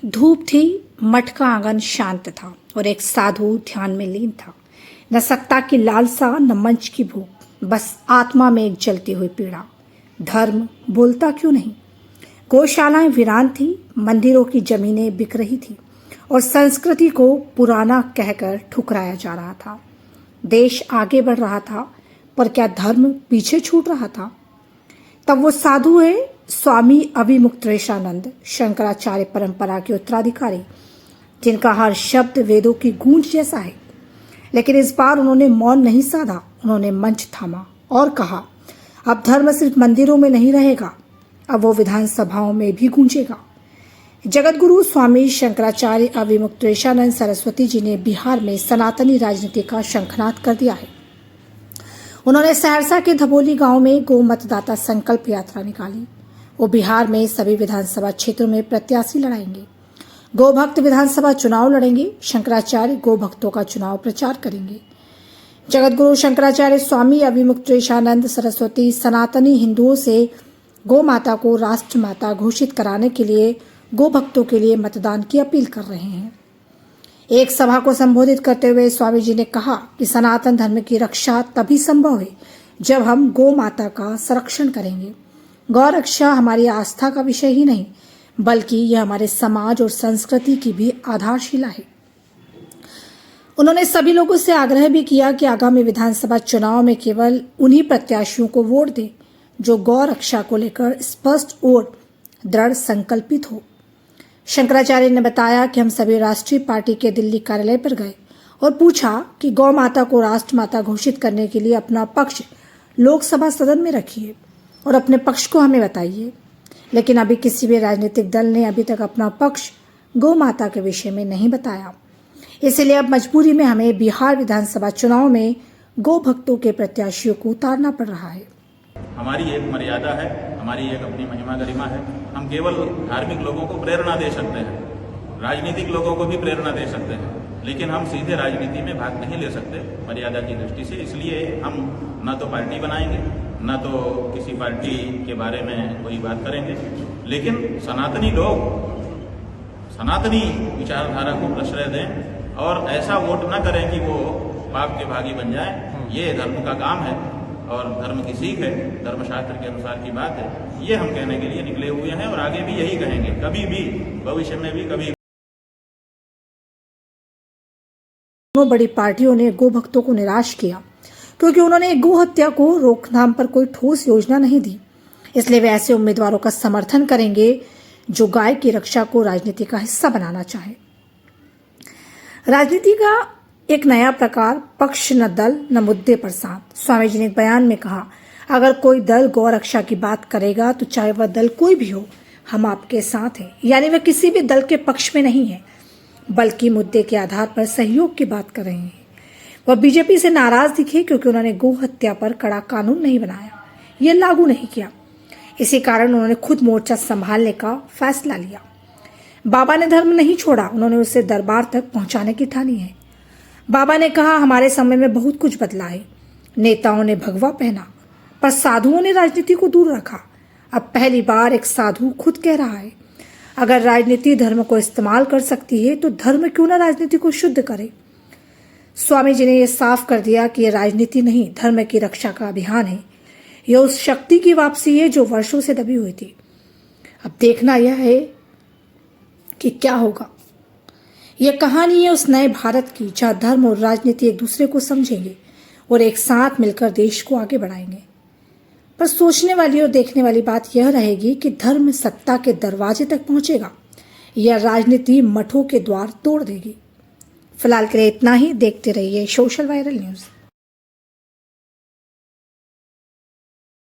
धूप थी, मठ का आंगन शांत था और एक साधु ध्यान में लीन था। न सत्ता की लालसा, न मंच की भूख, बस आत्मा में एक जलती हुई पीड़ा। धर्म बोलता क्यों नहीं? गौशालाएं वीरान थी, मंदिरों की जमीनें बिक रही थी और संस्कृति को पुराना कहकर ठुकराया जा रहा था। देश आगे बढ़ रहा था, पर क्या धर्म पीछे छूट रहा था? तब वो साधु है स्वामी अविमुक्तेशानंद, शंकराचार्य परंपरा के उत्तराधिकारी, जिनका हर शब्द वेदों की गूंज जैसा है। लेकिन इस बार उन्होंने मौन नहीं साधा, उन्होंने मंच थामा और कहा, अब धर्म सिर्फ मंदिरों में नहीं रहेगा, अब वो विधानसभाओं में भी गूंजेगा। जगतगुरु स्वामी शंकराचार्य अविमुक्तेशानंद सरस्वती जी ने बिहार में सनातनी राजनीति का शंखनाद कर दिया है। उन्होंने सहरसा के धबोली गांव में गो मतदाता संकल्प यात्रा निकाली। वो बिहार में सभी विधानसभा क्षेत्रों में प्रत्याशी लड़ाएंगे। गो भक्त विधानसभा चुनाव लड़ेंगे। शंकराचार्य गो भक्तों का चुनाव प्रचार करेंगे। जगतगुरु शंकराचार्य स्वामी अविमुक्तेशानंद सरस्वती सनातनी हिंदुओं से गो माता को राष्ट्र माता घोषित कराने के लिए गो भक्तों के लिए मतदान की अपील कर रहे हैं। एक सभा को संबोधित करते हुए स्वामी जी ने कहा कि सनातन धर्म की रक्षा तभी संभव है जब हम गो माता का संरक्षण करेंगे। गौ रक्षा हमारी आस्था का विषय ही नहीं, बल्कि यह हमारे समाज और संस्कृति की भी आधारशिला है। उन्होंने सभी लोगों से आग्रह भी किया कि आगामी विधानसभा चुनाव में केवल उन्हीं प्रत्याशियों को वोट दें जो गौ रक्षा को लेकर स्पष्ट और दृढ़ संकल्पित हो। शंकराचार्य ने बताया कि हम सभी राष्ट्रीय पार्टी के दिल्ली कार्यालय पर गए और पूछा कि गौ माता को राष्ट्र माता घोषित करने के लिए अपना पक्ष लोकसभा सदन में रखिए और अपने पक्ष को हमें बताइए। लेकिन अभी किसी भी राजनीतिक दल ने अभी तक अपना पक्ष गौ माता के विषय में नहीं बताया। इसलिए अब मजबूरी में हमें बिहार विधानसभा चुनाव में गौ भक्तों के प्रत्याशियों को उतारना पड़ रहा है। हमारी एक मर्यादा है, हमारी एक अपनी महिमा गरिमा है। हम केवल धार्मिक लोगों को प्रेरणा दे सकते हैं, राजनीतिक लोगों को भी प्रेरणा दे सकते हैं, लेकिन हम सीधे राजनीति में भाग नहीं ले सकते मर्यादा की दृष्टि से। इसलिए हम न तो पार्टी बनाएंगे, न तो किसी पार्टी के बारे में कोई बात करेंगे, लेकिन सनातनी लोग सनातनी विचारधारा को प्रश्रय दें और ऐसा वोट न करें कि वो पाप के भागी बन जाए। ये धर्म का काम है और धर्म की सीख है, धर्मशास्त्र के अनुसार की बात है। ये हम कहने के लिए निकले हुए हैं और आगे भी यही कहेंगे, कभी भी भविष्य में भी कभी। दोनों बड़ी पार्टियों ने गो भक्तों को निराश किया क्योंकि उन्होंने गो हत्या को रोकथाम पर कोई ठोस योजना नहीं दी। इसलिए वे ऐसे उम्मीदवारों का समर्थन करेंगे जो गाय की रक्षा को राजनीति का हिस्सा बनाना चाहे। राजनीति का एक नया प्रकार, पक्ष न दल न मुद्दे पर साथ। स्वामी जी ने एक बयान में कहा, अगर कोई दल गौ रक्षा की बात करेगा तो चाहे वह दल कोई भी हो, हम आपके साथ हैं। यानी वह किसी भी दल के पक्ष में नहीं है, बल्कि मुद्दे के आधार पर सहयोग की बात कर रहे हैं। वह बीजेपी से नाराज दिखे क्योंकि उन्होंने गो हत्या पर कड़ा कानून नहीं बनाया, यह लागू नहीं किया। इसी कारण उन्होंने खुद मोर्चा संभालने का फैसला लिया। बाबा ने धर्म नहीं छोड़ा, उन्होंने उसे दरबार तक पहुंचाने की ठानी है। बाबा ने कहा, हमारे समय में बहुत कुछ बदला है। नेताओं ने भगवा पहना, पर साधुओं ने राजनीति को दूर रखा। अब पहली बार एक साधु खुद कह रहा है, अगर राजनीति धर्म को इस्तेमाल कर सकती है तो धर्म क्यों ना राजनीति को शुद्ध करे। स्वामी जी ने यह साफ कर दिया कि यह राजनीति नहीं, धर्म की रक्षा का अभियान है। यह उस शक्ति की वापसी है जो वर्षों से दबी हुई थी। अब देखना यह है कि क्या होगा। यह कहानी है उस नए भारत की जहां धर्म और राजनीति एक दूसरे को समझेंगे और एक साथ मिलकर देश को आगे बढ़ाएंगे। पर सोचने वाली और देखने वाली बात यह रहेगी कि धर्म सत्ता के दरवाजे तक पहुंचेगा या राजनीति मठों के द्वार तोड़ देगी। फिलहाल के लिए इतना ही। देखते रहिए सोशल वायरल न्यूज।